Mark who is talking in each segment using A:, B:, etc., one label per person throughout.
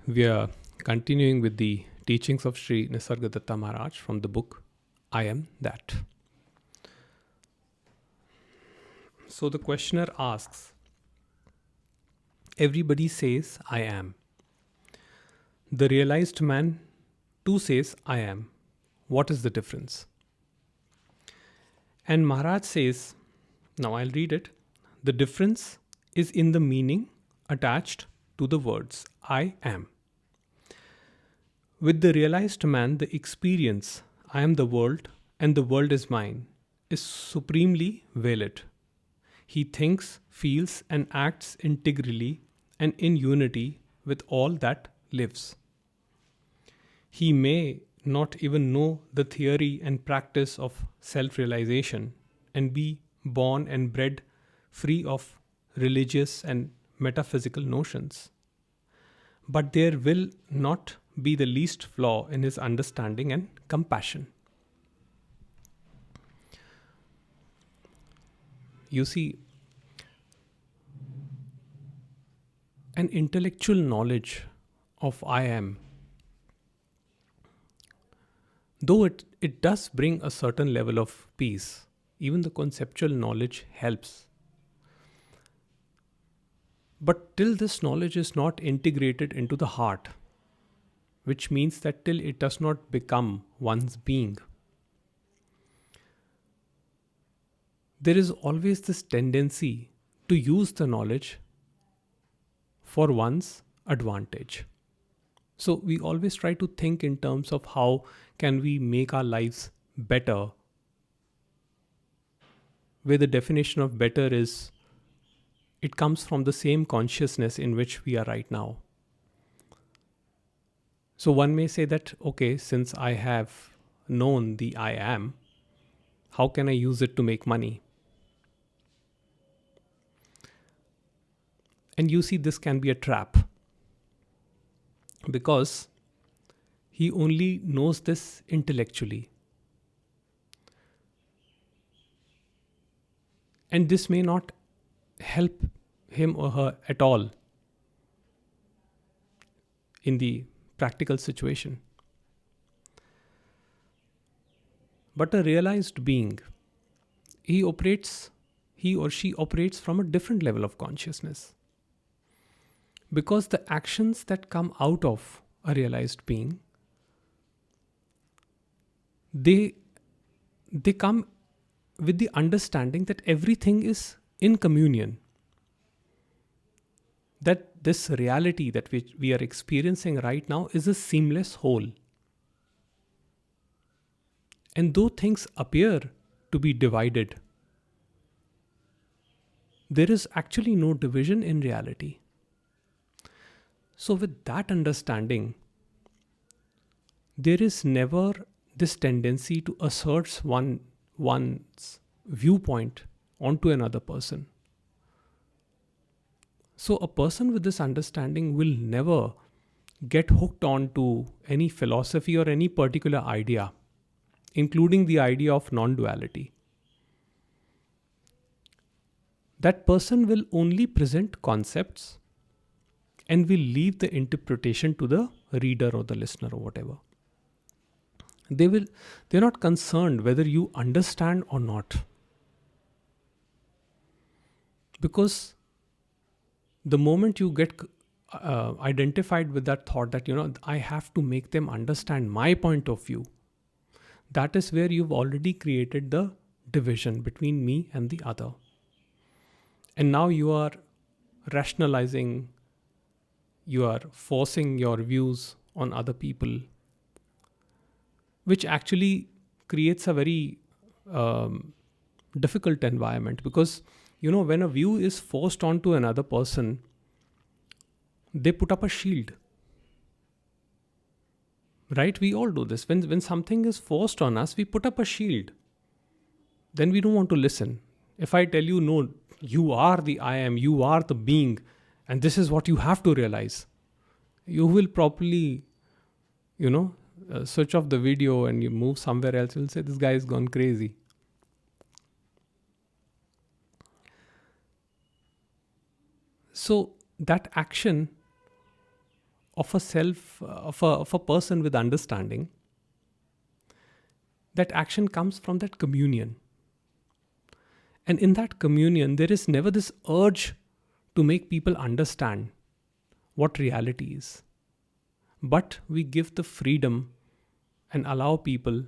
A: We are continuing with the teachings of Sri Nisargadatta Maharaj from the book I Am That. So the questioner asks, everybody says I am. The realized man too says I am. What is the difference? And Maharaj says, now I'll read it. The difference is in the meaning attached to the words I am. With the realized man, the experience, I am the world and the world is mine, is supremely valid. He thinks, feels, and acts integrally and in unity with all that lives. He may not even know the theory and practice of self realization and be born and bred free of religious and metaphysical notions. But there will not be the least flaw in his understanding and compassion. You see, an intellectual knowledge of I am, though it does bring a certain level of peace, even the conceptual knowledge helps. But till this knowledge is not integrated into the heart, which means that till it does not become one's being, there is always this tendency to use the knowledge for one's advantage. So we always try to think in terms of how can we make our lives better, where the definition of better is it comes from the same consciousness in which we are right now. So one may say that, okay, since I have known the I am, how can I use it to make money? And you see, this can be a trap because he only knows this intellectually. And this may not help him or her at all in the practical situation. But a realized being, he or she operates from a different level of consciousness. Because the actions that come out of a realized being, they come with the understanding that everything is in communion. That this reality that we are experiencing right now is a seamless whole. And though things appear to be divided, there is actually no division in reality. So, with that understanding, there is never this tendency to assert one's viewpoint onto another person. So, a person with this understanding will never get hooked on to any philosophy or any particular idea, including the idea of non duality. That person will only present concepts and will leave the interpretation to the reader or the listener or whatever. They're not concerned whether you understand or not. Because the moment you get identified with that thought that, I have to make them understand my point of view, that is where you've already created the division between me and the other. And now you are rationalizing, you are forcing your views on other people, which actually creates a very difficult environment. Because, when a view is forced onto another person, they put up a shield. Right? We all do this. When something is forced on us, we put up a shield. Then we don't want to listen. If I tell you, no, you are the I am, you are the being, and this is what you have to realize, you will probably, switch off the video and you move somewhere else. You'll say, this guy has gone crazy. So that action of a self, of a person with understanding, that action comes from that communion. And in that communion, there is never this urge to make people understand what reality is. But we give the freedom and allow people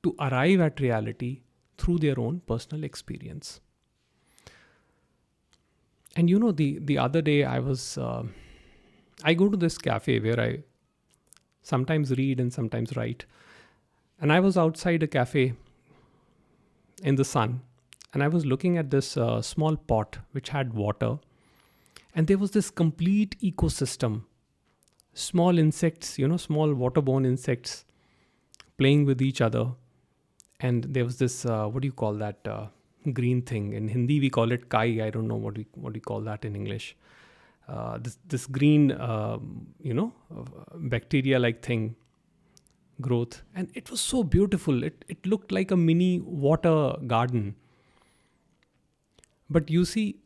A: to arrive at reality through their own personal experience. And the other day I go to this cafe where I sometimes read and sometimes write. And I was outside a cafe in the sun, and I was looking at this small pot which had water, and there was this complete ecosystem, small insects, small waterborne insects playing with each other. And there was this, what do you call that, green thing? In Hindi we call it kai. I don't know what we call that in English. This green, bacteria like thing growth, and it was so beautiful. It looked like a mini water garden. But you see,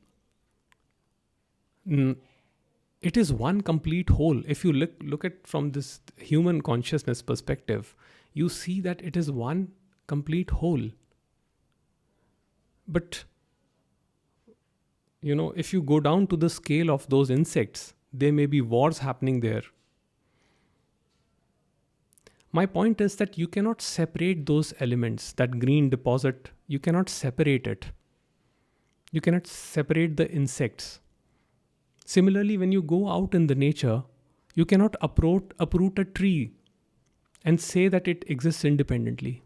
A: it is one complete whole. If you look at from this human consciousness perspective, you see that it is one complete whole. But if you go down to the scale of those insects, there may be wars happening there. My point is that you cannot separate those elements, that green deposit, you cannot separate it. You cannot separate the insects. Similarly, when you go out in the nature, you cannot uproot a tree and say that it exists independently.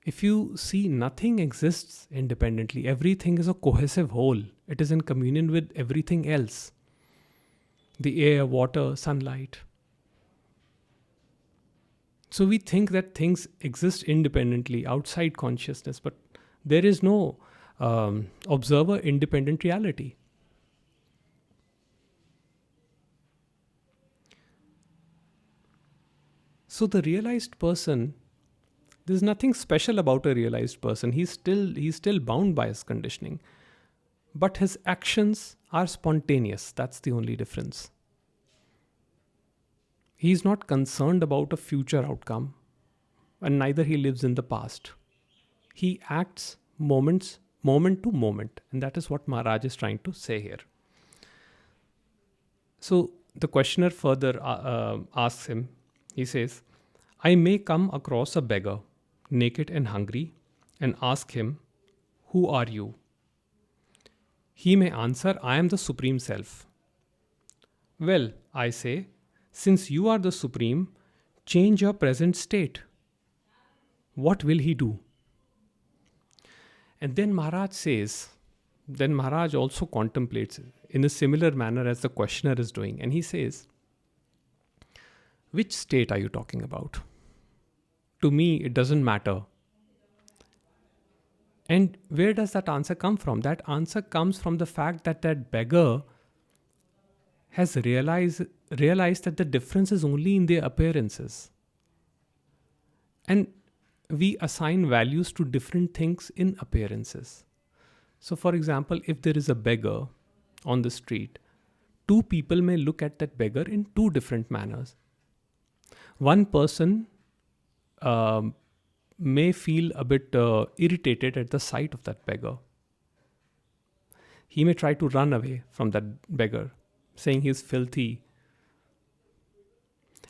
A: If you see, nothing exists independently. Everything is a cohesive whole. It is in communion with everything else. The air, water, sunlight. So we think that things exist independently outside consciousness, but there is no observer independent reality. So the realized person, there's nothing special about a realized person. He's still bound by his conditioning, but his actions are spontaneous. That's the only difference. He's not concerned about a future outcome, and neither he lives in the past. He acts moment to moment, and that is what Maharaj is trying to say here. So the questioner further asks him, he says, I may come across a beggar, naked and hungry, and ask him, who are you? He may answer, I am the Supreme Self. Well, I say, since you are the Supreme, change your present state. What will he do? And then Maharaj says, then Maharaj also contemplates in a similar manner as the questioner is doing. And he says, which state are you talking about? To me, it doesn't matter. And where does that answer come from? That answer comes from the fact that that beggar has realized that the difference is only in their appearances. And we assign values to different things in appearances. So for example, if there is a beggar on the street, two people may look at that beggar in two different manners. One person may feel a bit irritated at the sight of that beggar. He may try to run away from that beggar, saying he's filthy.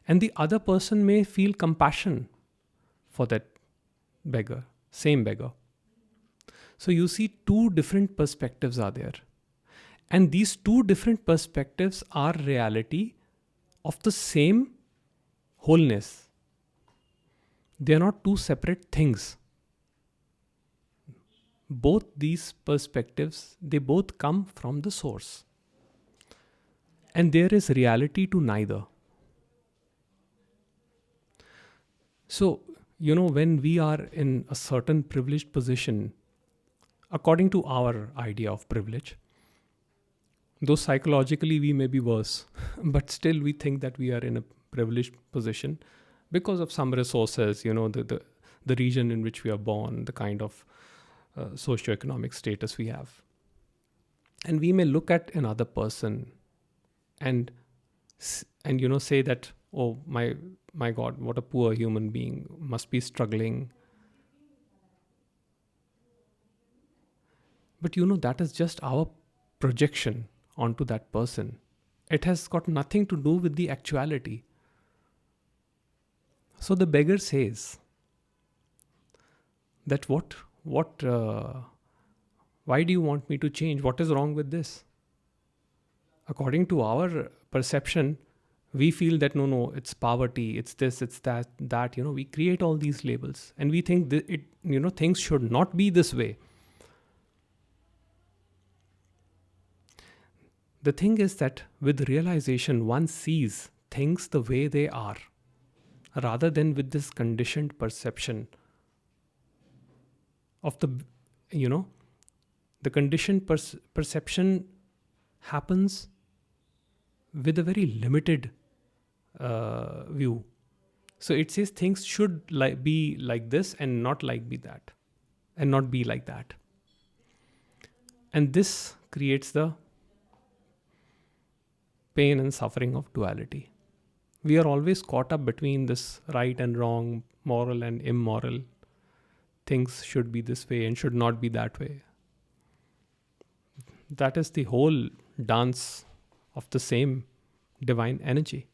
A: And the other person may feel compassion for that beggar, same beggar. So you see, two different perspectives are there. And these two different perspectives are reality of the same wholeness. They are not two separate things. Both these perspectives, they both come from the source. And there is reality to neither. So, when we are in a certain privileged position, according to our idea of privilege, though psychologically we may be worse, but still we think that we are in a privileged position because of some resources, the region in which we are born, the kind of socioeconomic status we have. And we may look at another person and and say that, oh my god, what a poor human being, must be struggling. But that is just our projection onto that person. It has got nothing to do with the actuality. So the beggar says that, what why do you want me to change? What is wrong with this? According to our perception, we feel that no, it's poverty, it's this, it's that. We create all these labels, and we think that things should not be this way. The thing is that with realization, one sees things the way they are, rather than with this conditioned perception of the conditioned perception happens with a very limited view. So it says things should be like this and not be that, and not be like that. And this creates the pain and suffering of duality. We are always caught up between this right and wrong, moral and immoral. Things should be this way and should not be that way. That is the whole dance of the same divine energy.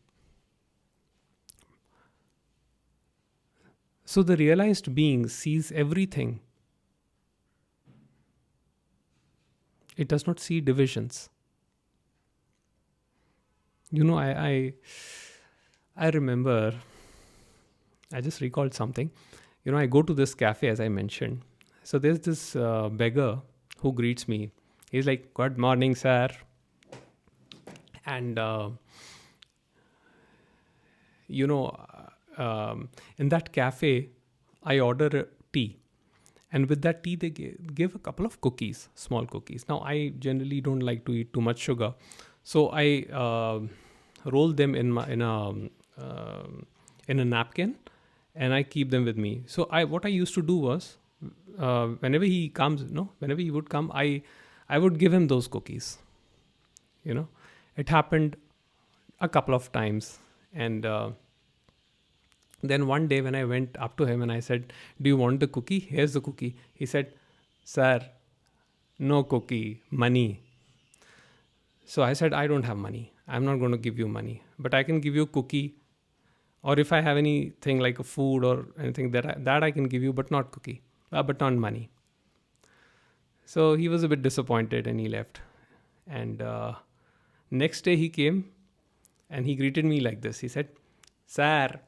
A: So the realized being sees everything. It does not see divisions. I remember, I just recalled something. I go to this cafe, as I mentioned. So there's this beggar who greets me. He's like, "Good morning, sir." And in that cafe, I order tea, and with that tea they give a couple of cookies, small cookies. Now I generally don't like to eat too much sugar, so I roll them in a napkin, and I keep them with me. So what I used to do was, whenever he comes, whenever he would come, I would give him those cookies. It happened a couple of times, and then one day when I went up to him and I said, "Do you want the cookie? Here's the cookie." He said, "Sir, no cookie, money." So I said, "I don't have money. I'm not going to give you money, but I can give you a cookie, or if I have anything like a food or anything that I can give you, but not cookie, but not money." So he was a bit disappointed and he left. And next day he came and he greeted me like this. He said, "Sir,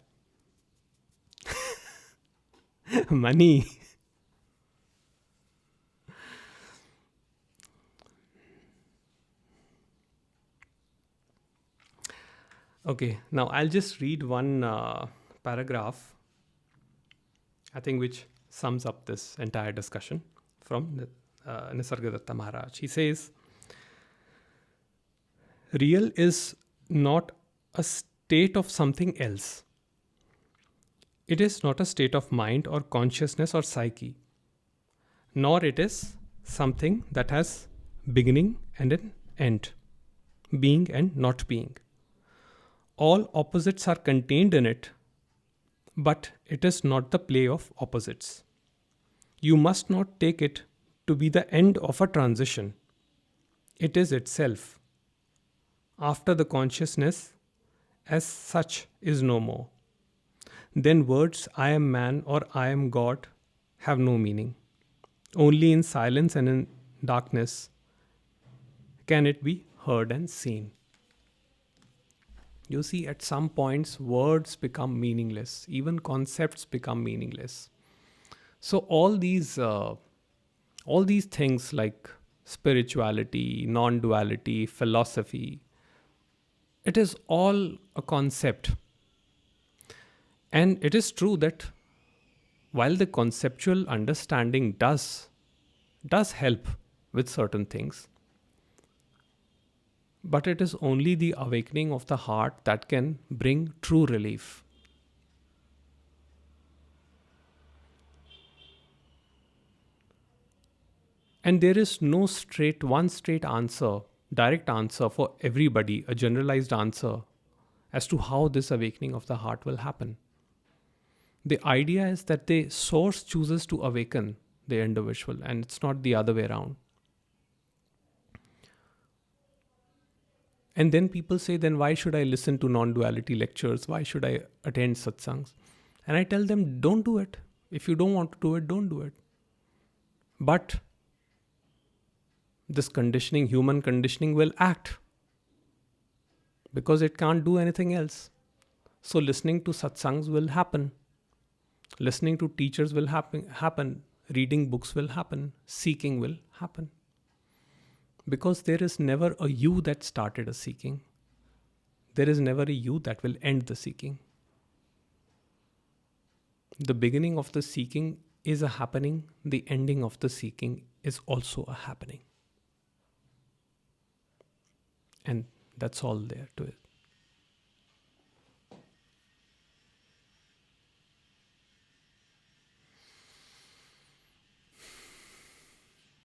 A: money." Okay, now I'll just read one paragraph, I think, which sums up this entire discussion from Nisargadatta Maharaj. He says, "Real is not a state of something else. It is not a state of mind or consciousness or psyche, nor it is something that has beginning and an end, being and not being. All opposites are contained in it, but it is not the play of opposites. You must not take it to be the end of a transition. It is itself. After the consciousness as such is no more, then words 'I am man' or 'I am God' have no meaning. Only in silence and in darkness can it be heard and seen." You see, at some points, words become meaningless. Even concepts become meaningless. So all these things like spirituality, non-duality, philosophy, it is all a concept. And it is true that while the conceptual understanding does help with certain things, but it is only the awakening of the heart that can bring true relief. And there is no one straight answer, direct answer for everybody, a generalized answer as to how this awakening of the heart will happen. The idea is that the source chooses to awaken the individual, and it's not the other way around. And then people say, then why should I listen to non duality lectures? Why should I attend satsangs? And I tell them, don't do it. If you don't want to do it, don't do it. But this conditioning, human conditioning, will act because it can't do anything else. So listening to satsangs will happen. Listening to teachers will happen. Reading books will happen. Seeking will happen. Because there is never a you that started a seeking. There is never a you that will end the seeking. The beginning of the seeking is a happening. The ending of the seeking is also a happening. And that's all there to it.